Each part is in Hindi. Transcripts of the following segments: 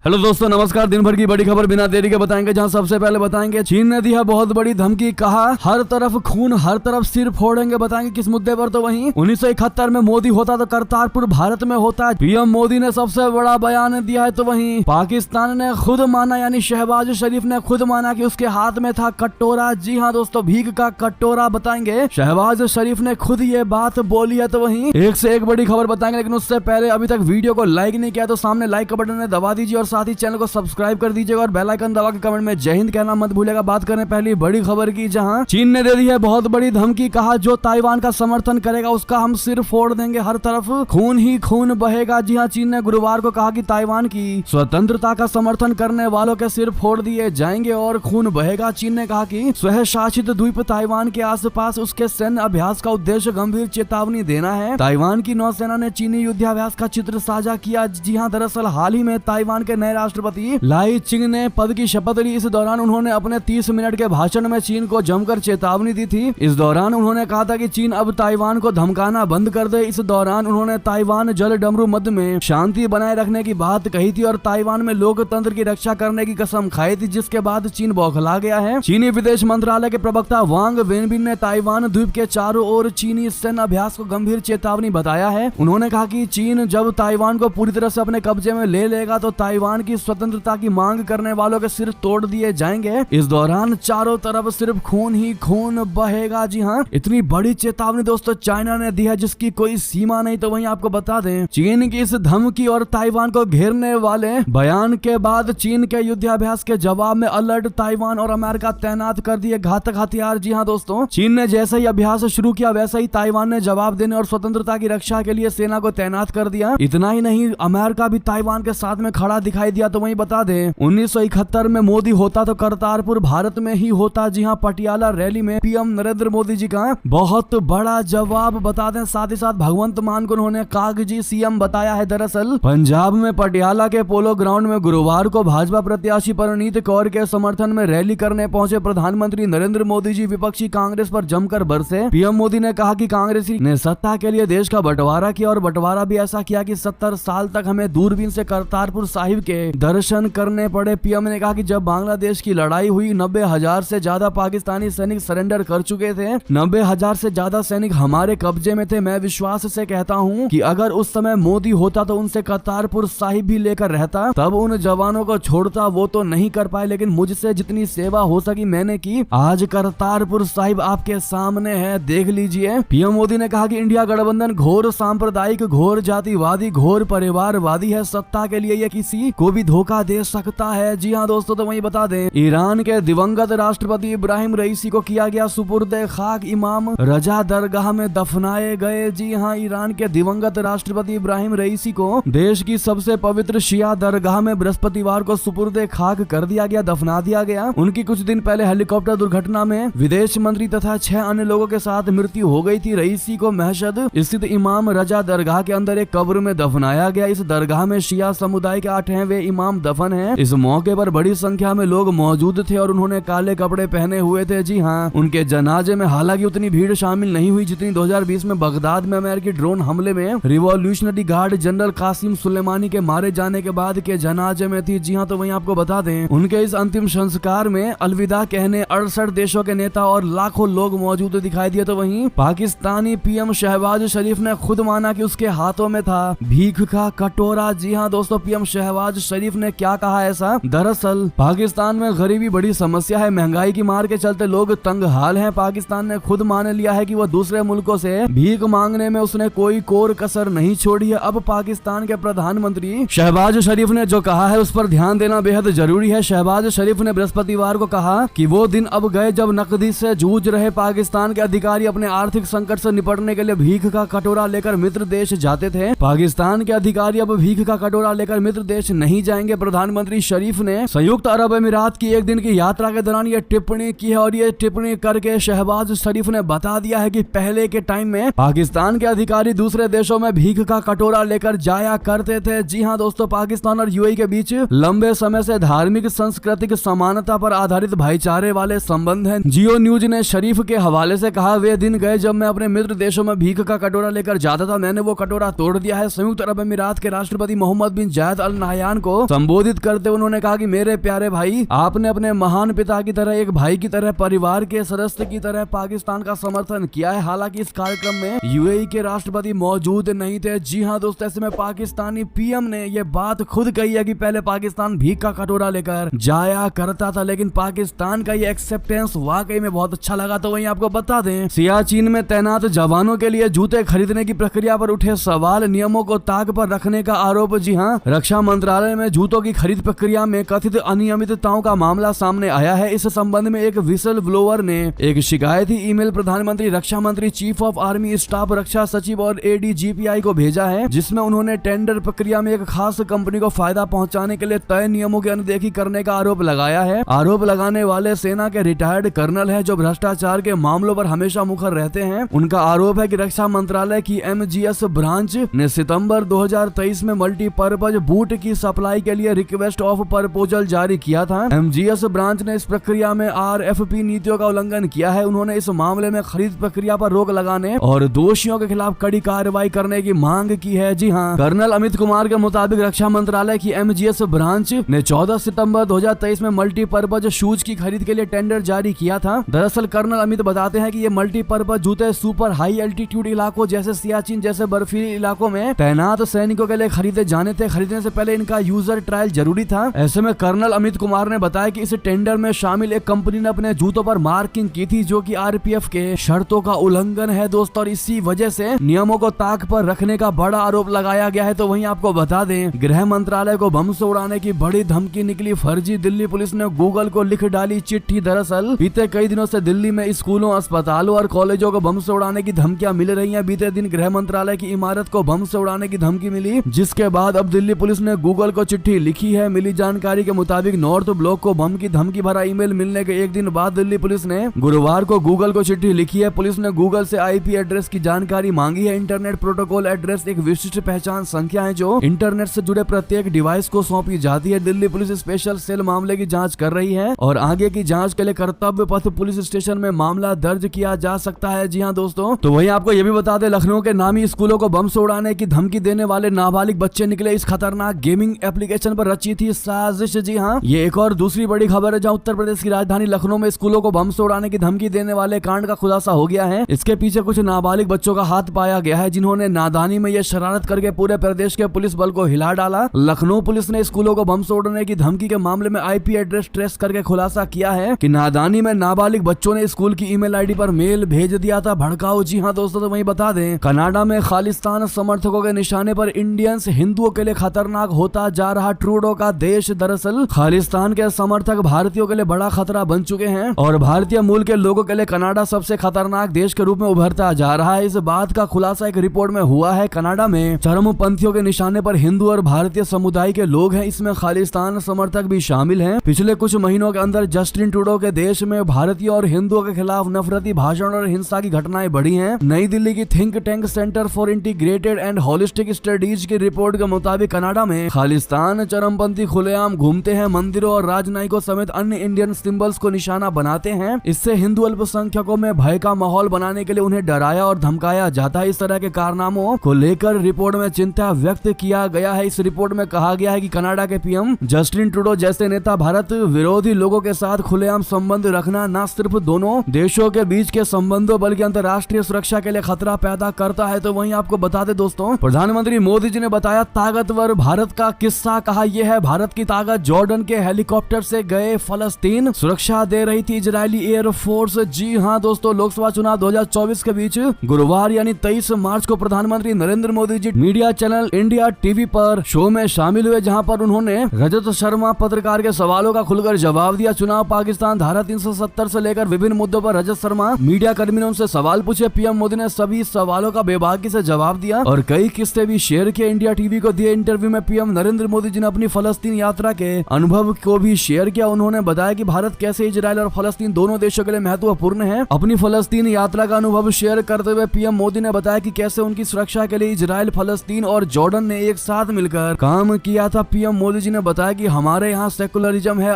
हेलो दोस्तों, नमस्कार। दिन भर की बड़ी खबर बिना देरी के बताएंगे। जहां सबसे पहले बताएंगे चीन ने दी है बहुत बड़ी धमकी, कहा हर तरफ खून, हर तरफ सिर फोड़ेंगे। बताएंगे किस मुद्दे पर। तो वहीं 1971 में मोदी होता तो करतारपुर भारत में होता। पीएम मोदी ने सबसे बड़ा बयान दिया है। तो वहीं पाकिस्तान ने खुद माना, यानी शहबाज शरीफ ने खुद माना कि उसके हाथ में था कटोरा। जी हाँ दोस्तों, भीख का कटोरा। बताएंगे शहबाज शरीफ ने खुद ये बात बोली है। तो वहीं एक से एक बड़ी खबर बताएंगे, लेकिन उससे पहले अभी तक वीडियो को लाइक नहीं किया तो सामने लाइक का बटन दबा दीजिए और साथ ही चैनल को सब्सक्राइब कर दीजिएगा और बेल आइकन दबा के कमेंट में जय हिंद कहना मत भूलिएगा। बात करें पहली बड़ी खबर की, जहां चीन ने दे दी है बहुत बड़ी धमकी, कहा जो ताइवान का समर्थन करेगा उसका हम सिर फोड़ देंगे, हर तरफ खून ही खून बहेगा। जी हां, चीन ने गुरुवार को कहा कि ताइवान की स्वतंत्रता का समर्थन करने वालों के सिर फोड़ दिए जाएंगे और खून बहेगा। चीन ने कहा कि स्वयं शासित द्वीप ताइवान के आसपास उसके सैन्य अभ्यास का उद्देश्य गंभीर चेतावनी देना है। ताइवान की नौसेना ने चीनी युद्धाभ्यास का चित्र साझा किया। जी हां, दरअसल हाल ही में ताइवान के नए राष्ट्रपति लाई चिंग ने पद की शपथ ली। इस दौरान उन्होंने अपने 30 मिनट के भाषण में चीन को जमकर चेतावनी दी थी। इस दौरान उन्होंने कहा था कि चीन अब ताइवान को धमकाना बंद कर दे। इस दौरान उन्होंने ताइवान जल डमरू मध्य में शांति बनाए रखने की बात कही थी और ताइवान में लोकतंत्र की रक्षा करने की कसम खाई थी, जिसके बाद चीन बौखला गया है। चीनी विदेश मंत्रालय के प्रवक्ता वांग वेनबिन ने ताइवान द्वीप के चारों ओर चीनी सैन्य अभ्यास को गंभीर चेतावनी बताया है। उन्होंने कहा कि चीन जब ताइवान को पूरी तरह से अपने कब्जे में ले लेगा तो ताइवान की स्वतंत्रता की मांग करने वालों के सिर तोड़ दिए जाएंगे। इस दौरान चारों तरफ सिर्फ खून ही खून बहेगा। जी हाँ, इतनी बड़ी चेतावनी दोस्तों चाइना ने दी है जिसकी कोई सीमा नहीं। तो वहीं आपको बता दें, चीन की इस धमकी और ताइवान को घेरने वाले बयान के बाद चीन के युद्धाभ्यास के जवाब में अलर्ट ताइवान और अमेरिका तैनात कर दिए घातक हथियार। जी हाँ दोस्तों, चीन ने जैसे ही अभ्यास शुरू किया वैसे ही ताइवान ने जवाब देने और स्वतंत्रता की रक्षा के लिए सेना को तैनात कर दिया। इतना ही नहीं, अमेरिका भी ताइवान के साथ में खड़ा दिखाई दिया। तो वहीं बता दें, 1971 में मोदी होता तो करतारपुर भारत में ही होता। जी हां, पटियाला रैली में पीएम नरेंद्र मोदी जी का बहुत बड़ा जवाब। बता दें साथ ही साथ भगवंत मान को उन्होंने कागजी सीएम बताया है। दरअसल पंजाब में पटियाला के पोलो ग्राउंड में गुरुवार को भाजपा प्रत्याशी परनीत कौर के समर्थन में रैली करने पहुंचे प्रधानमंत्री नरेंद्र मोदी जी विपक्षी कांग्रेस पर जमकर बरसे। पीएम मोदी ने कहा कि कांग्रेस ने सत्ता के लिए देश का बंटवारा किया और बंटवारा भी ऐसा किया कि 70 साल तक हमें दूरबीन से करतारपुर साहिब के दर्शन करने पड़े। पीएम ने कहा कि जब बांग्लादेश की लड़ाई हुई 90,000 से ज्यादा पाकिस्तानी सैनिक सरेंडर कर चुके थे। 90,000 से ज्यादा सैनिक हमारे कब्जे में थे। मैं विश्वास से कहता हूं कि अगर उस समय मोदी होता तो उनसे करतारपुर साहिब भी लेकर रहता, तब उन जवानों को छोड़ता। वो तो नहीं कर पाए, लेकिन मुझसे जितनी सेवा हो सकी मैंने की। आज करतारपुर साहिब आपके सामने है, देख लीजिए। पीएम मोदी ने कहा कि इंडिया गठबंधन घोर सांप्रदायिक, घोर जातिवादी, घोर परिवारवादी है। सत्ता के लिए ये किसी को भी धोखा दे सकता है। जी हाँ दोस्तों, तो वहीं बता दें, ईरान के दिवंगत राष्ट्रपति इब्राहिम रईसी को किया गया सुपुर्दे खाक, इमाम रजा दरगाह में दफनाए गए। जी हाँ, ईरान के दिवंगत राष्ट्रपति इब्राहिम रईसी को देश की सबसे पवित्र शिया दरगाह में बृहस्पतिवार को सुपुर्दे खाक कर दिया गया, दफना दिया गया। उनकी कुछ दिन पहले हेलीकॉप्टर दुर्घटना में विदेश मंत्री तथा 6 अन्य लोगों के साथ मृत्यु हो गई थी। रईसी को महशद स्थित इमाम रजा दरगाह के अंदर एक कब्र में दफनाया गया। इस दरगाह में शिया समुदाय के 8वें इमाम दफन है। इस मौके पर बड़ी संख्या में लोग मौजूद थे और उन्होंने काले कपड़े पहने हुए थे। जी हाँ, उनके जनाजे में हालांकि उतनी भीड़ शामिल नहीं हुई जितनी 2020 में बगदाद में अमेरिकी ड्रोन हमले में revolutionary guard general Qasem Soleimani के मारे जाने के बाद के जनाजे में थी। जी हाँ, तो वहीं आपको बता दें, उनके इस अंतिम संस्कार में अलविदा कहने 68 देशों के नेता और लाखों लोग मौजूद दिखाई दिए। तो वहीं पाकिस्तानी पीएम शहबाज शरीफ ने खुद माना कि उसके हाथों में था भीख का कटोरा। जी हाँ दोस्तों, पीएम शहबाज शरीफ ने क्या कहा ऐसा? दरअसल पाकिस्तान में गरीबी बड़ी समस्या है, महंगाई की मार के चलते लोग तंग हाल हैं। पाकिस्तान ने खुद मान लिया है कि वह दूसरे मुल्कों से भीख मांगने में उसने कोई कोर कसर नहीं छोड़ी है। अब पाकिस्तान के प्रधानमंत्री शहबाज शरीफ ने जो कहा है उस पर ध्यान देना बेहद जरूरी है। शहबाज शरीफ ने बृहस्पतिवार को कहा कि वो दिन अब गए जब नकदी से जूझ रहे पाकिस्तान के अधिकारी अपने आर्थिक संकट से निपटने के लिए भीख का कटोरा लेकर मित्र देश जाते थे। पाकिस्तान के अधिकारी अब भीख का कटोरा लेकर मित्र देश नहीं जाएंगे। प्रधानमंत्री शरीफ ने संयुक्त अरब अमीरात की एक दिन की यात्रा के दौरान ये टिप्पणी की है और ये टिप्पणी करके शहबाज शरीफ ने बता दिया है कि पहले के टाइम में पाकिस्तान के अधिकारी दूसरे देशों में भीख का कटोरा लेकर जाया करते थे। जी हाँ दोस्तों, पाकिस्तान और यूएई के बीच लंबे समय से धार्मिक सांस्कृतिक समानता पर आधारित भाईचारे वाले संबंध हैं। जियो न्यूज ने शरीफ के हवाले से कहा, वे दिन गए जब मैं अपने मित्र देशों में भीख का कटोरा लेकर जाता था। मैंने वो कटोरा तोड़ दिया है। संयुक्त अरब अमीरात के राष्ट्रपति मोहम्मद बिन जायद अल नाहयान बयान को संबोधित करते हुए उन्होंने कहा कि मेरे प्यारे भाई, आपने अपने महान पिता की तरह, एक भाई की तरह, परिवार के सदस्य की तरह पाकिस्तान का समर्थन किया है। हालांकि इस कार्यक्रम में यूएई के राष्ट्रपति मौजूद नहीं थे। जी हाँ दोस्तों, ऐसे में पाकिस्तानी पीएम ने ये बात खुद कही है कि पहले पाकिस्तान भीख का कटोरा लेकर जाया करता था, लेकिन पाकिस्तान का ये एक्सेप्टेंस वाकई में बहुत अच्छा लगा। तो वहीं आपको बता दें, सियाचिन में तैनात जवानों के लिए जूते खरीदने की प्रक्रिया पर उठे सवाल, नियमों को ताक पर रखने का आरोप। जी हाँ, रक्षा मंत्रालय में जूतों की खरीद प्रक्रिया में कथित अनियमितताओं का मामला सामने आया है। इस संबंध में एक विसल ब्लोअर ने एक शिकायती ईमेल प्रधानमंत्री, रक्षा मंत्री, चीफ ऑफ आर्मी स्टाफ, रक्षा सचिव और एडीजीपीआई को भेजा है, जिसमें उन्होंने टेंडर प्रक्रिया में एक खास कंपनी को फायदा पहुंचाने के लिए तय नियमों की अनदेखी करने का आरोप लगाया है। आरोप लगाने वाले सेना के रिटायर्ड कर्नल हैं, जो भ्रष्टाचार के मामलों पर हमेशा मुखर रहते हैं। उनका आरोप है कि रक्षा मंत्रालय की एमजीएस ब्रांच ने सितंबर 2023 में मल्टीपर्पज बूट की सप्लाई के लिए रिक्वेस्ट ऑफ प्रपोजल जारी किया था। एमजीएस ब्रांच ने इस प्रक्रिया में आरएफपी नीतियों का उल्लंघन किया है। उन्होंने इस मामले में खरीद प्रक्रिया पर रोक लगाने और दोषियों के खिलाफ कड़ी कार्रवाई करने की मांग की है। जी हाँ, कर्नल अमित कुमार के मुताबिक रक्षा मंत्रालय की एमजीएस ब्रांच ने 14 सितंबर 2023 में मल्टीपर्पज शूज की खरीद के लिए टेंडर जारी किया था। दरअसल कर्नल अमित बताते हैं कि ये मल्टीपर्पज जूते सुपर हाई एल्टीट्यूड इलाकों जैसे सियाचिन जैसे बर्फीले इलाकों में तैनात सैनिकों के लिए खरीदे जाने थे। खरीदने से पहले इनका यूजर ट्रायल जरूरी था। ऐसे में कर्नल अमित कुमार ने बताया कि इस टेंडर में शामिल एक कंपनी ने अपने जूतों पर मार्किंग की थी, जो कि आरपीएफ के शर्तों का उल्लंघन है दोस्तों, और इसी वजह से नियमों को ताक पर रखने का बड़ा आरोप लगाया गया है। तो वहीं आपको बता दें, गृह मंत्रालय को बम से उड़ाने की बड़ी धमकी निकली। फर्जी दिल्ली पुलिस ने गूगल को लिख डाली चिट्ठी। दरअसल बीते कई दिनों से दिल्ली में स्कूलों, अस्पतालों और कॉलेजों को बम से उड़ाने की धमकियां मिल रही हैं। बीते दिन गृह मंत्रालय की इमारत को बम से उड़ाने की धमकी मिली, जिसके बाद अब दिल्ली पुलिस ने गूगल को चिट्ठी लिखी है। मिली जानकारी के मुताबिक नॉर्थ ब्लॉक को बम की धमकी भरा ईमेल मिलने के एक दिन बाद दिल्ली पुलिस ने गुरुवार को गूगल को चिट्ठी लिखी है। पुलिस ने गूगल से आईपी एड्रेस की जानकारी मांगी है। इंटरनेट प्रोटोकॉल एड्रेस एक विशिष्ट पहचान संख्या है, जो इंटरनेट से जुड़े प्रत्येक डिवाइस को सौंपी जाती है। दिल्ली पुलिस स्पेशल सेल मामले की जांच कर रही है और आगे की जांच के लिए कर्तव्य पथ पुलिस स्टेशन में मामला दर्ज किया जा सकता है। जी हाँ दोस्तों, तो वहीं आपको ये भी बता दें, लखनऊ के नामी स्कूलों को बम से उड़ाने की धमकी देने वाले नाबालिग बच्चे निकले। इस खतरनाक गेमिंग एप्लीकेशन पर रची थी साजिश। जी हाँ, ये एक और दूसरी बड़ी खबर है, जहाँ उत्तर प्रदेश की राजधानी लखनऊ में स्कूलों को बम से उड़ाने की धमकी देने वाले कांड का खुलासा हो गया है। इसके पीछे कुछ नाबालिग बच्चों का हाथ पाया गया है, जिन्होंने नादानी में यह शरारत करके पूरे प्रदेश के पुलिस बल को हिला डाला। लखनऊ पुलिस ने स्कूलों को बम से उड़ाने की धमकी के मामले में आईपी एड्रेस ट्रेस करके खुलासा किया है कि नादानी में नाबालिग बच्चों ने स्कूल की ईमेल आईडी पर मेल भेज दिया था भड़काऊ। जी हाँ दोस्तों, तो वहीं बता दें, कनाडा में खालिस्तान समर्थकों के निशाने पर इंडियंस हिंदुओं के लिए खतरनाक होता जा रहा ट्रूडो का देश। दरअसल खालिस्तान के समर्थक भारतीयों के लिए बड़ा खतरा बन चुके हैं और भारतीय मूल के लोगों के लिए कनाडा सबसे खतरनाक देश के रूप में उभरता जा रहा है। इस बात का खुलासा एक रिपोर्ट में हुआ है। कनाडा में चरमपंथियों के निशाने पर हिंदू और भारतीय समुदाय के लोग हैं, इसमें खालिस्तान समर्थक भी शामिल हैं। पिछले कुछ महीनों के अंदर जस्टिन ट्रूडो के देश में भारतीय और हिंदुओं के खिलाफ नफरती भाषण और हिंसा की घटनाएं बढ़ी हैं। नई दिल्ली की think tank centre for integrated and holistic studies की रिपोर्ट के मुताबिक कनाडा में खालिस्तान चरमपंथी खुलेआम घूमते हैं, मंदिरों और राजनयिकों समेत अन्य इंडियन सिंबल्स को निशाना बनाते हैं। इससे हिंदू अल्पसंख्यकों में भय का माहौल बनाने के लिए उन्हें डराया और धमकाया जाता है। इस तरह के कारनामों को लेकर रिपोर्ट में चिंता व्यक्त किया गया है। इस रिपोर्ट में कहा गया है कि कनाडा के पीएम जस्टिन ट्रूडो जैसे नेता भारत विरोधी लोगों के साथ खुलेआम संबंध रखना न सिर्फ दोनों देशों के बीच के संबंधों बल्कि अंतर्राष्ट्रीय सुरक्षा के लिए खतरा पैदा करता है। तो वहीं आपको बता दें दोस्तों, प्रधानमंत्री मोदी जी ने बताया ताकतवर भारत का किस्सा। कहा यह है भारत की ताकत, जॉर्डन के हेलीकॉप्टर से गए फलस्तीन, सुरक्षा दे रही थी इजरायली एयरफोर्स। जी हाँ दोस्तों, लोकसभा चुनाव 2024 के बीच गुरुवार यानी 23 मार्च को प्रधानमंत्री Narendra Modi ji media channel India TV पर शो में शामिल हुए, जहां पर उन्होंने रजत शर्मा पत्रकार के सवालों का खुलकर जवाब दिया। चुनाव पाकिस्तान धारा 370 से लेकर विभिन्न मुद्दों पर रजत शर्मा मीडिया कर्मी ने उनसे सवाल पूछे। पीएम मोदी ने सभी सवालों का बेबाकी से जवाब दिया और कई किस्से भी शेयर किए। इंडिया टीवी को दिए इंटरव्यू में पीएम नरेंद्र मोदी जी ने अपनी फलस्तीन यात्रा के अनुभव को भी शेयर किया। उन्होंने बताया कि भारत कैसे इजरायल और फलस्तीन दोनों देशों के लिए महत्वपूर्ण है। अपनी फलस्तीन यात्रा का अनुभव शेयर करते हुए पीएम मोदी ने बताया कि कैसे उनकी सुरक्षा के लिए इजरायल, फलस्तीन और जॉर्डन ने एक साथ मिलकर काम किया था। पीएम मोदी जी ने बताया कि हमारे यहाँ सेकुलरिज्म है,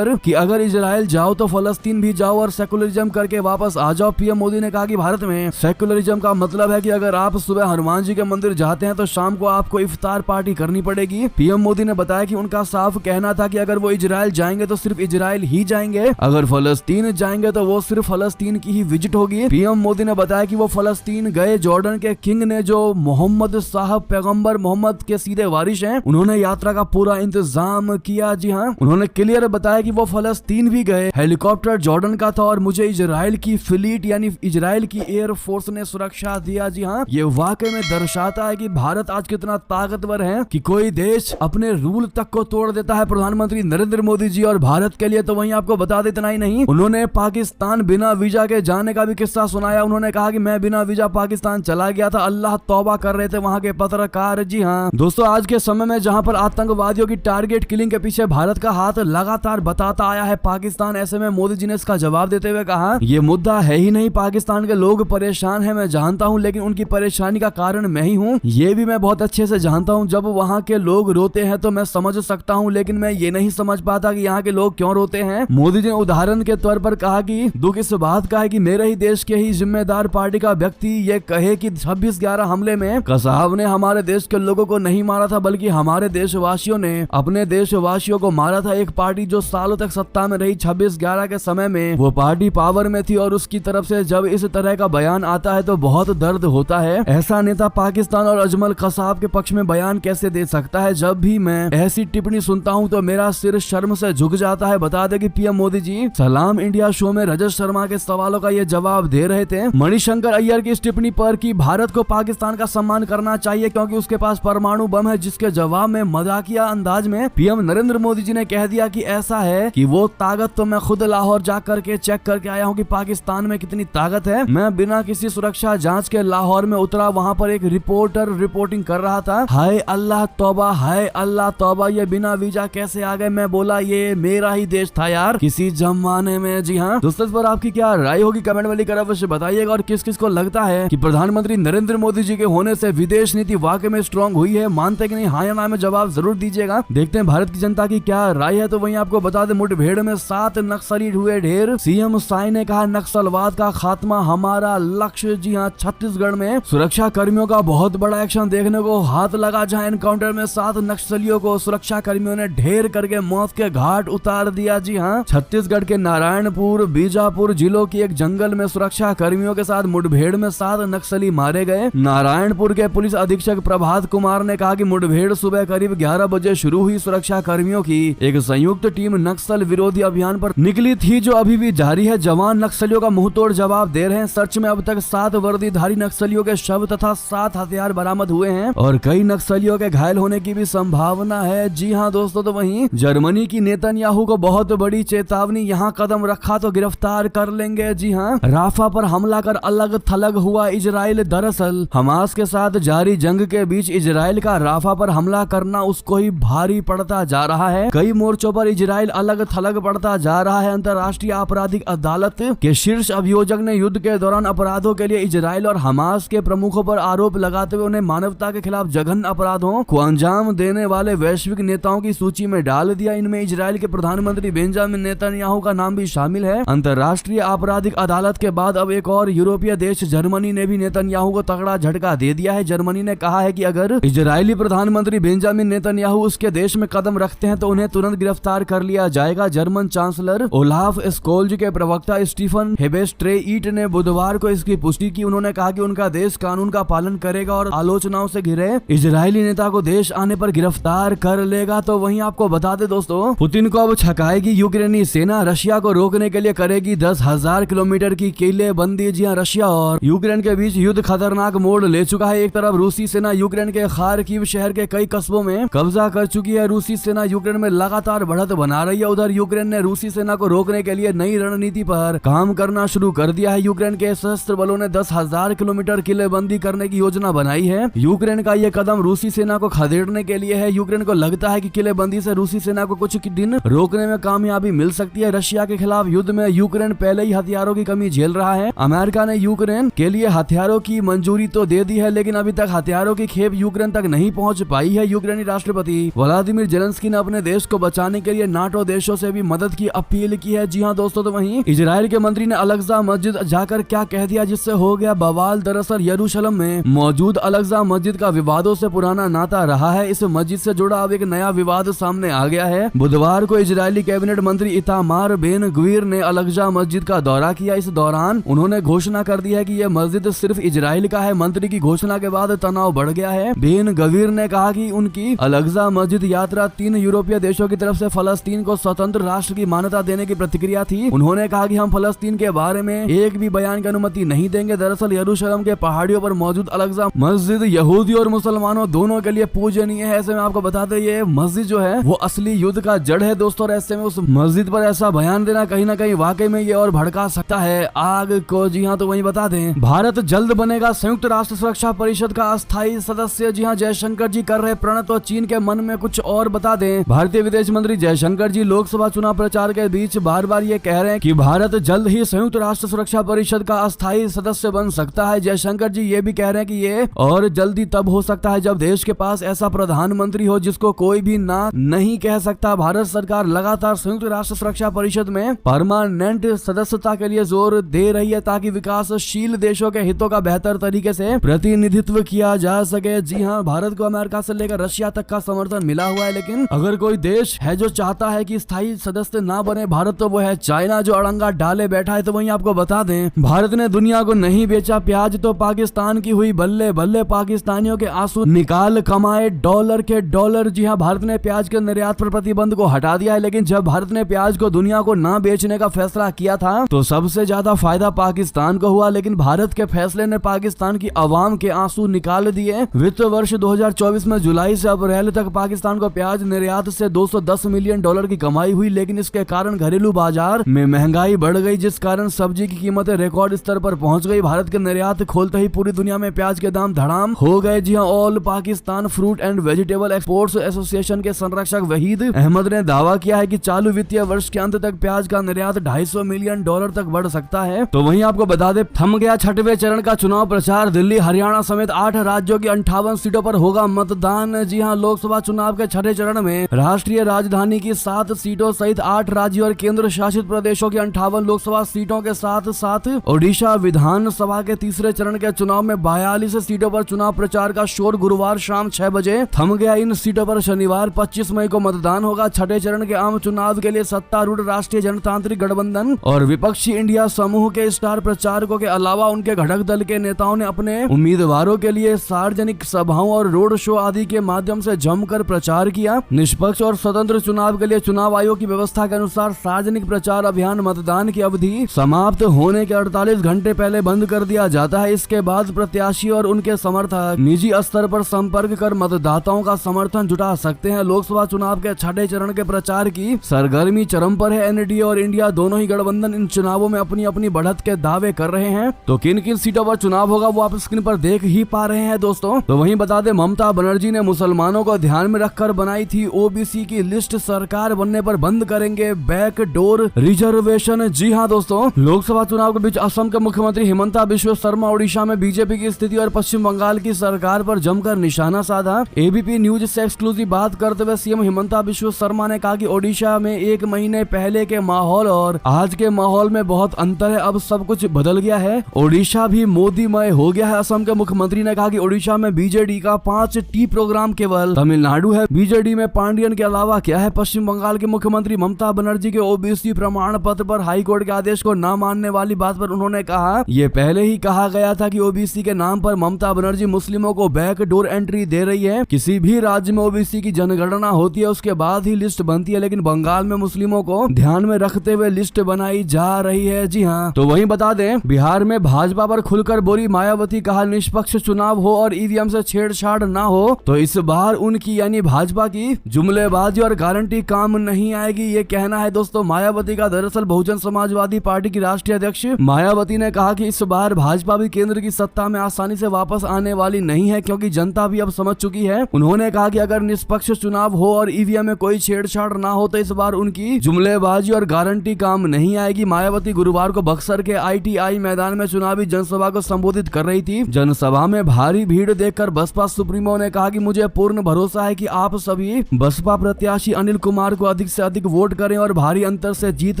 अगर इजरायल जाओ तो फलस्तीन भी जाओ और सेकुलरिज्म करके वापस आ जाओ। पीएम मोदी ने कहा कि भारत में सेकुलरिज्म का मतलब है कि अगर आप सुबह हनुमान जी के मंदिर जाते हैं तो शाम को आपको इफ्तार पार्टी करनी पड़ेगी। पीएम मोदी ने बताया कि उनका साफ कहना था कि अगर वो इजराइल जाएंगे तो सिर्फ इजराइल ही जाएंगे, अगर फलस्तीन जाएंगे तो वो सिर्फ फलस्तीन की ही विजिट होगी। पीएम मोदी ने बताया कि वो फलस्तीन गए, जॉर्डन के किंग ने जो मोहम्मद साहब पैगंबर मोहम्मद के सीधे वारिस हैं, उन्होंने यात्रा का पूरा इंतजाम किया। जी हाँ, उन्होंने क्लियर बताया कि वो फलस्तीन भी गए, हेलीकॉप्टर जॉर्डन का था और मुझे इजराइल की फ्लीट यानी इजराइल की एयरफोर्स ने सुरक्षा दिया। जी हाँ, ये वाकई में दर्शाता है कि भारत आज कितना ताकतवर है कि कोई देश अपने रूल तक को तोड़ देता है। प्रधानमंत्री नरेंद्र मोदी जी और भारत के लिए तो वहीं आपको बता दें इतना ही नहीं, उन्होंने पाकिस्तान बिना वीजा के जाने का भी किस्सा सुनाया। उन्होंने कहा कि मैं बिना वीजा पाकिस्तान चला गया था, अल्लाह तौबा कर रहे थे वहां के पत्रकार। जी हाँ दोस्तों, आज के समय में जहां पर आतंकवादियों की टारगेट किलिंग के पीछे भारत का हाथ लगातार बताता आया है पाकिस्तान, ऐसे में मोदी जी ने इसका जवाब देते हुए कहा ये मुद्दा है ही नहीं, पाकिस्तान के लोग परेशान है, मैं जानता हूँ, लेकिन उनकी परेशानी का कारण मैं ही हूँ, ये भी मैं बहुत अच्छे से जानता हूँ। जब वहाँ के लोग रोते हैं तो मैं समझ सकता हूँ, लेकिन मैं ये नहीं समझ पाता कि यहाँ के लोग क्यों रोते हैं। मोदी जी ने उदाहरण के तौर पर कहा कि दुख इस बात का है कि मेरे ही देश के ही जिम्मेदार पार्टी का व्यक्ति ये कहे कि 26/11 हमले में कसाब ने हमारे देश के लोगों को नहीं मारा था, बल्कि हमारे देशवासियों ने अपने देशवासियों को मारा था। एक पार्टी जो सालों तक सत्ता में रही, 26/11 के समय में वो पार्टी पावर में थी और उसकी तरफ से जब इस तरह का बयान आता है तो बहुत दर्द होता है। ऐसा नेता पाकिस्तान और अजमल कसाब के पक्ष में बयान कैसे दे सकता है। जब भी मैं ऐसी टिप्पणी सुनता हूं तो मेरा सिर शर्म से झुक जाता है। बता दें कि पीएम मोदी जी सलाम इंडिया शो में रजत शर्मा के सवालों का ये जवाब दे रहे थे। मणिशंकर अय्यर की इस टिप्पणी पर कि भारत को पाकिस्तान का सम्मान करना चाहिए क्योंकि उसके पास परमाणु बम है, जिसके जवाब में मजाकिया अंदाज में पीएम नरेंद्र मोदी जी ने कह दिया कि ऐसा है कि वो ताकत तो मैं खुद लाहौर जा करके चेक करके आया हूँ कि पाकिस्तान में कितनी ताकत है। मैं बिना किसी सुरक्षा जांच के लाहौर में उतरा, वहाँ पर एक रिपोर्टर रिपोर्टिंग कर रहा था, हाय अल्लाह तौबा, हाय अल्लाह तौबा, ये बिना वीजा कैसे आ गए। मैं बोला ये मेरा ही देश था यार किसी जमाने में। जी हाँ दोस्तों, इस पर आपकी क्या राय होगी कमेंट वाली तरफ से बताइएगा, और किस किस को लगता है कि प्रधानमंत्री नरेंद्र मोदी जी के होने से विदेश नीति वाकई में स्ट्रांग हुई है, मानते कि नहीं, हाँ या ना में जवाब जरूर दीजिएगा। देखते हैं भारत की जनता की क्या राय है। तो वहीं आपको बता दें, मुठभेड़ में 7 नक्सली हुए ढेर, सीएम साई ने कहा नक्सलवाद का खात्मा हमारा लक्ष्य। जी हाँ, छत्तीसगढ़ में सुरक्षा कर्मियों का बहुत बड़ा एक्शन देखने को हाथ लगा, जहां एनकाउंटर में 7 नक्सलियों को सुरक्षा कर्मियों ने ढेर करके मौत के घाट उतार दिया। जी हाँ, छत्तीसगढ़ के नारायणपुर बीजापुर जिलों की एक जंगल में सुरक्षा कर्मियों के साथ मुठभेड़ में 7 नक्सली मारे गए। नारायणपुर के पुलिस अधीक्षक प्रभात कुमार ने कहा कि मुठभेड़ सुबह करीब 11 बजे शुरू हुई। सुरक्षा कर्मियों की एक संयुक्त टीम नक्सल विरोधी अभियान पर निकली थी, जो अभी भी जारी है। जवान नक्सलियों का मुंहतोड़ जवाब दे रहे हैं। सर्च में अब तक 7 वर्दीधारी नक्सलियों के शव तथा 7 हथियार बरामद हुए हैं और कई नक्सलियों के घायल होने की भी संभावना है। जी हाँ दोस्तों, तो वहीं जर्मनी की नेतन्याहू को बहुत बड़ी चेतावनी, यहाँ कदम रखा तो गिरफ्तार कर लेंगे। जी हाँ, राफा पर हमला कर अलग थलग हुआ इजराइल। दरअसल हमास के साथ जारी जंग के बीच इजराइल का राफा पर हमला करना उसको ही भारी पड़ता जा रहा है। कई मोर्चों पर इजराइल अलग थलग पड़ता जा रहा है। अंतर्राष्ट्रीय आपराधिक अदालत के शीर्ष अभियोजक ने युद्ध के दौरान अपराधों के लिए इजराइल और हमास के प्रमुखों पर आरोप लगाते हुए उन्हें मानवता के खिलाफ जघन्य अपराधों को अंजाम देने वाले वैश्विक नेताओं की सूची में डाल दिया। इनमें इजराइल के प्रधानमंत्री बेंजामिन नेतन्याहू का नाम भी शामिल है। अंतर्राष्ट्रीय आपराधिक अदालत के बाद अब एक और यूरोपीय देश जर्मनी ने भी नेतन्याहू को तगड़ा झटका दे दिया है। जर्मनी ने कहा है कि अगर इजरायली प्रधानमंत्री बेंजामिन नेतन्याहू उसके देश में कदम रखते हैं तो उन्हें तुरंत गिरफ्तार कर लिया जाएगा। जर्मन चांसलर ओलाफ स्कोल्ज के प्रवक्ता स्टीफन हेबेस्ट्रेईट ने बुधवार को इसकी पुष्टि की। उन्होंने कहा कि उनका देश कानून का पालन करेगा और आलोचनाओं से घिरे इजरायली नेता को देश आने पर गिरफ्तार कर लेगा। तो वहीं आपको बता दे दोस्तों, पुतिन को अब छकाएगी यूक्रेनी सेना। रशिया को रोकने के लिए करेगी 10,000 किलोमीटर की किलेबंदी। जी हां, रशिया और यूक्रेन के बीच युद्ध खतरनाक मोड़ ले चुका है। एक तरफ रूसी सेना यूक्रेन के खार्किव शहर के कई कस्बों में कब्जा कर चुकी है। रूसी सेना यूक्रेन में लगातार बढ़त बना रही है। उधर यूक्रेन ने रूसी सेना को रोकने के लिए नई रणनीति पर काम करना शुरू कर दिया है। यूक्रेन के सशस्त्र बलों ने 10,000 किलोमीटर किलेबंदी करने की योजना बनाई है। यूक्रेन का यह कदम रूसी सेना को खदेड़ने के लिए है। यूक्रेन को लगता है कि किलेबंदी से रूसी सेना को कुछ दिन रोकने में कामयाबी मिल सकती है। रशिया के खिलाफ युद्ध में यूक्रेन पहले ही हथियारों की कमी झेल रहा है। अमेरिका ने यूक्रेन के लिए हथियारों की मंजूरी तो दे दी है, लेकिन अभी तक हथियारों की खेप यूक्रेन तक नहीं पहुंच पाई है। यूक्रेनी राष्ट्रपति व्लादिमीर जेलेंस्की ने अपने देश को बचाने के लिए नाटो देशों से भी मदद की अपील की है। जी हां दोस्तों, तो वहीं इजराइल के मंत्री ने अल-अक्सा मस्जिद जाकर क्या कह दिया जिससे हो गया बवाल। दरअसल यरूशलेम में मौजूद अल-अक्सा मस्जिद का विवादों से पुराना नाता रहा है। इस मस्जिद मस्जिद से जुड़ा अब एक नया विवाद सामने आ गया है। बुधवार को इजरायली कैबिनेट मंत्री इतामार बेन गवीर ने अल-अक्सा मस्जिद का दौरा किया। इस दौरान उन्होंने घोषणा कर दी है कि यह मस्जिद सिर्फ इजराइल का है। मंत्री की घोषणा के बाद तनाव बढ़ गया है। बेन गवीर ने कहा कि उनकी अल-अक्सा मस्जिद यात्रा 3 यूरोपीय देशों की तरफ से फलस्तीन को स्वतंत्र राष्ट्र की मान्यता देने की प्रतिक्रिया थी। उन्होंने कहा कि हम फलस्तीन के बारे में एक भी बयान की अनुमति नहीं देंगे। दरअसल यरूशलेम के पहाड़ियों पर मौजूद अल-अक्सा मस्जिद यहूदी और मुसलमानों दोनों के लिए पूजनीय है। ऐसे में आपको बता दें ये मस्जिद जो है वो असली युद्ध का जड़ है दोस्तों। और ऐसे में उस मस्जिद पर ऐसा बयान देना कहीं ना कहीं वाकई में ये और भड़का सकता है आग को। जी हाँ, तो वहीं बता दें भारत जल्द बनेगा संयुक्त राष्ट्र सुरक्षा परिषद का अस्थायी सदस्य। जी हाँ, जयशंकर जी कर रहे प्रण तो चीन के मन में कुछ और। बता दें भारतीय विदेश मंत्री जयशंकर जी लोकसभा चुनाव प्रचार के बीच बार बार ये कह रहे हैं कि भारत जल्द ही संयुक्त राष्ट्र सुरक्षा परिषद का अस्थायी सदस्य बन सकता है। जयशंकर जी ये भी कह रहे हैं कि ये और जल्दी तब हो सकता है जब देश के पास ऐसा प्रधानमंत्री हो जिसको कोई भी ना नहीं कह सकता। भारत सरकार लगातार संयुक्त राष्ट्र सुरक्षा परिषद में परमानेंट सदस्यता के लिए जोर दे रही है ताकि विकासशील देशों के हितों का बेहतर तरीके से प्रतिनिधित्व किया जा सके। जी हाँ, भारत को अमेरिका से लेकर रशिया तक का समर्थन मिला हुआ है, लेकिन अगर कोई देश है जो चाहता है कि स्थायी सदस्य ना बने भारत, तो वो है चाइना जो अड़ंगा डाले बैठा है। तो वहीं आपको बता दें भारत ने दुनिया को नहीं बेचा प्याज तो पाकिस्तान की हुई बल्ले बल्ले। पाकिस्तानियों के आंसू निकाल कमाए डॉलर के डॉलर। जी हाँ, भारत ने प्याज के निर्यात पर प्रतिबंध को हटा दिया है, लेकिन जब भारत ने प्याज को दुनिया को ना बेचने का फैसला किया था तो सबसे ज्यादा फायदा पाकिस्तान को हुआ। लेकिन भारत के फैसले ने पाकिस्तान की आवाम के आंसू निकाल दिए। वित्त वर्ष 2024 में जुलाई से अप्रैल तक पाकिस्तान को प्याज निर्यात से 210 मिलियन डॉलर की कमाई हुई, लेकिन इसके कारण घरेलू बाजार में महंगाई बढ़ गई, जिस कारण सब्जी की कीमतें रिकॉर्ड स्तर पर पहुंच गई। भारत के निर्यात खोलते ही पूरी दुनिया में प्याज के दाम धड़ाम हो गए। जी हाँ, all Pakistan fruit and vegetable exports association के संरक्षक वहीद अहमद ने दावा किया है कि चालू वित्तीय वर्ष के अंत तक प्याज का निर्यात 250 मिलियन डॉलर तक बढ़ सकता है। तो वहीं आपको बता दें थम गया 6वें चरण का चुनाव प्रचार। दिल्ली हरियाणा समेत 8 राज्यों की 58 सीटों पर होगा मतदान। जी हाँ, लोकसभा चुनाव के 6ठे चरण में राष्ट्रीय राजधानी की 7 सीटों सहित 8 राज्यों और केंद्र शासित प्रदेशों की 58 लोकसभा सीटों के साथ साथ ओडिशा विधानसभा के तीसरे चरण के चुनाव में 42 सीटों पर चुनाव प्रचार का शोर गुरुवार शाम 6 बजे थम गया। इन सीटों पर शनिवार 25 मई को मतदान होगा। 6ठे चरण के आम चुनाव के लिए सत्तारूढ़ राष्ट्रीय जनतांत्रिक गठबंधन और विपक्षी इंडिया समूह के स्टार प्रचारकों के अलावा उनके घटक दल के नेताओं ने अपने उम्मीदवारों के लिए सार्वजनिक सभाओं और रोड शो आदि के माध्यम से जमकर प्रचार किया। निष्पक्ष और स्वतंत्र चुनाव के लिए चुनाव आयोग की व्यवस्था के अनुसार सार्वजनिक प्रचार अभियान मतदान की अवधि समाप्त होने के 48 घंटे पहले बंद कर दिया जाता है। इसके बाद प्रत्याशी और उनके समर्थक निजी स्तर पर संपर्क कर मतदाताओं का समर्थन जुटा सकते हैं। लोकसभा चुनाव के 6ठे चरण के प्रचार की सरगर्मी चरम पर है। एनडीए और इंडिया दोनों ही गठबंधन इन चुनावों में अपनी अपनी बढ़त के दावे कर रहे हैं। तो किन किन सीटों पर चुनाव होगा वो आप स्क्रीन पर देख ही पा रहे हैं दोस्तों। तो वहीं बता दें ममता बनर्जी ने मुसलमानों को ध्यान में रखकर बनाई थी ओबीसी की लिस्ट, सरकार बनने पर बंद करेंगे बैक डोर रिजर्वेशन। जी हाँ दोस्तों, लोकसभा चुनाव के बीच असम के मुख्यमंत्री हिमंता बिश्व शर्मा ओडिशा में बीजेपी की स्थिति और पश्चिम बंगाल की सरकार पर जमकर निशाना साधा। एबीपी न्यूज से एक्सक्लूसिव बात करते हुए सीएम हिमंता बिश्व शर्मा ने कहा कि ओडिशा में 1 महीने पहले के माहौल और आज के माहौल में बहुत अंतर है। अब सब कुछ बदल गया है, ओडिशा भी मोदीमय हो गया है। असम के मुख्यमंत्री ने कहा कि ओडिशा में बीजेडी का 5T प्रोग्राम केवल तमिलनाडु है। बीजेडी में पांडियन के अलावा क्या है। पश्चिम बंगाल के मुख्यमंत्री ममता बनर्जी के ओबीसी प्रमाण पत्र पर हाईकोर्ट के आदेश को न मानने वाली बात पर उन्होंने कहा ये पहले ही कहा गया था कि ओबीसी के नाम पर ममता बनर्जी मुस्लिमों को बैक डोर एंट्री दे रही है। किसी भी राज्य में ओबीसी की जनगणना होती है उसके बाद ही लिस्ट बनती है, लेकिन बंगाल में मुस्लिमों को ध्यान में रखते हुए लिस्ट बनाई जा रही है। जी हाँ, तो वहीं बता दें बिहार में भाजपा पर खुलकर बोली मायावती, कहा निष्पक्ष चुनाव हो और ईवीएम से छेड़छाड़ ना हो तो इस बार उनकी यानी भाजपा की जुमलेबाजी और गारंटी काम नहीं आएगी, ये कहना है दोस्तों मायावती का। दरअसल बहुजन समाजवादी पार्टी की राष्ट्रीय अध्यक्ष मायावती ने कहा कि इस बार भाजपा भी केंद्र की सत्ता में आसानी से वापस आने वाली नहीं है, क्योंकि जनता भी अब समझ चुकी है। उन्होंने कहा कि अगर निष्पक्ष चुनाव हो और ईवीएम में कोई छेड़छाड़ ना हो तो इस बार उनकी जुमलेबाजी और गारंटी काम नहीं आएगी। मायावती गुरुवार को बक्सर के ITI मैदान में चुनावी जनसभा को संबोधित कर रही थी। जनसभा में भारी भीड़ देखकर बसपा सुप्रीमो ने कहा कि मुझे पूर्ण भरोसा है कि आप सभी बसपा प्रत्याशी अनिल कुमार को अधिक से अधिक वोट करें और भारी अंतर से जीत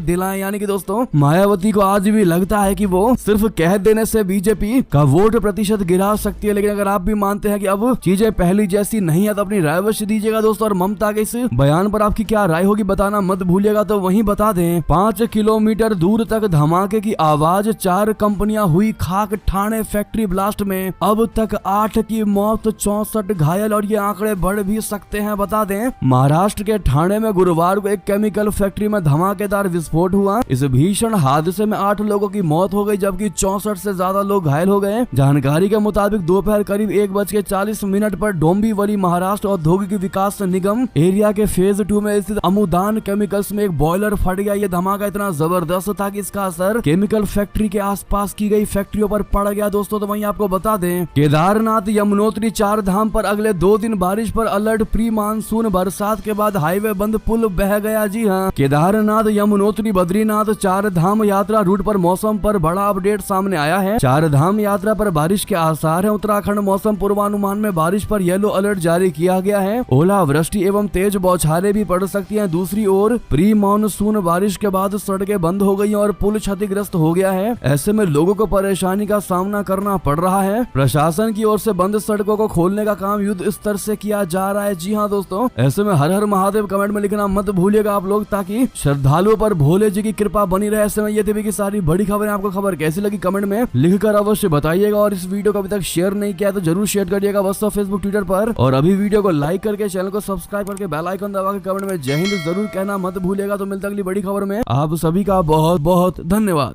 दिलाएं। यानी कि दोस्तों मायावती को आज भी लगता है कि वो सिर्फ कह देने से बीजेपी का वोट प्रतिशत गिरा सकती है, लेकिन अगर आप भी मानते हैं कि अब चीजें पहली जैसी नहीं है तो अपनी राय अवश्य दीजिएगा दोस्तों। और ममता के इस बयान पर आपकी क्या राय होगी बताना मत भूलिएगा। तो वहीं बता दें 5 किलोमीटर दूर तक धमाके की आवाज, 4 कंपनियां हुई खाक ठाणे फैक्ट्री ब्लास्ट में, अब तक 8 की मौत, 64 घायल और ये आंकड़े बढ़ भी सकते हैं। बता दें महाराष्ट्र के ठाणे में गुरुवार को एक केमिकल फैक्ट्री में धमाकेदार विस्फोट हुआ। इस भीषण हादसे में 8 लोगों की मौत हो गई जबकि 64 से ज्यादा लोग घायल हो गए। जानकारी के मुताबिक दोपहर करीब 1:40 पर डोंबिवली महाराष्ट्र औद्योगिक विकास निगम एरिया के फेज 2 में स्थित अमुदान केमिकल्स में एक बॉयलर फट गया। ये धमाका इतना जबरदस्त था कि इसका असर केमिकल फैक्ट्री के आसपास की गई फैक्ट्रियों पर पड़ गया दोस्तों। तो वहीं आपको बता दें केदारनाथ यमुनोत्री 4 धाम पर अगले 2 दिन बारिश पर अलर्ट। प्री मानसून बरसात के बाद हाईवे बंद, पुल बह गया। जी हाँ, केदारनाथ यमुनोत्री बद्रीनाथ 4 धाम यात्रा रूट पर मौसम पर बड़ा अपडेट सामने आया है। 4 धाम यात्रा पर बारिश के आसार हैं। उत्तराखंड मौसम पूर्वानुमान में बारिश पर येलो अलर्ट जारी किया गया है। ओलावृष्टि एवं तेज बौछारें भी पड़ सकती हैं। दूसरी ओर प्री मानसून बारिश के बाद सड़कें बंद हो गई और पुल क्षतिग्रस्त हो गया है। ऐसे में लोगों को परेशानी का सामना करना पड़ रहा है। प्रशासन की ओर से बंद सड़कों को खोलने का काम युद्ध स्तर से किया जा रहा है। जी हाँ दोस्तों, ऐसे में हर हर महादेव कमेंट में लिखना मत भूलिएगा आप लोग, ताकि श्रद्धालुओं पर भोले जी की कृपा बनी रहे। ऐसे में ये थी कि सारी बड़ी खबरें, आपको खबर कैसी लगी कमेंट में लिखकर अवश्य बताइएगा। और इस वीडियो को अभी तक शेयर नहीं किया तो जरूर शेयर करिएगा व्हाट्सएप, फेसबुक, ट्विटर पर। और अभी वीडियो को लाइक करके चैनल को सब्सक्राइब करके बेल आइकन दबा के कमेंट में जय हिंद जरूर कहना मत भूलिएगा। तो मिलता अगली बड़ी खबर में, आप सभी का बहुत बहुत धन्यवाद।